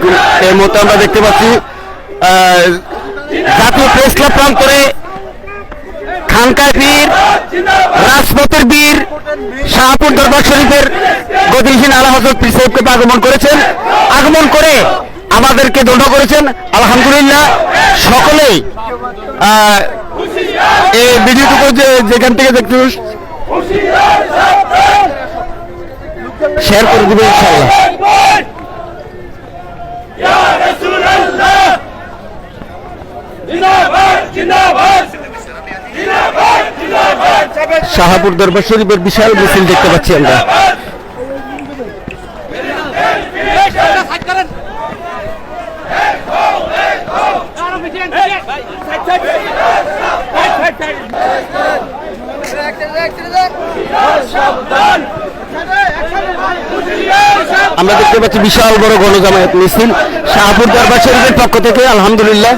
আলাইকুম। এই মুহূর্তে আমরা দেখতে পাচ্ছি জাতীয় প্রেস ক্লাব প্রান্তরে খানকায় বীর, রাজপথের বীর, শাহপুর দরবার শরীফের গদিহীন আলা হযরত পীর সাহেবকে আগমন করেছেন। আগমন করে আমাদেরকে দণ্ড করেছেন। আলহামদুলিল্লাহ সকলেই এই ভিডিওটুকু যেখান থেকে দেখতে শেয়ার করে দেবে ইনশাআল্লাহ। শাহপুর দরবার শরীফের বিশাল মিছিল দেখতে পাচ্ছি আমরা। আমরা দেখতে পাচ্ছি বিশাল বড় গণজামায়াত মিছিল শাহপুর দরবার শরীফের পক্ষ থেকে। আলহামদুলিল্লাহ।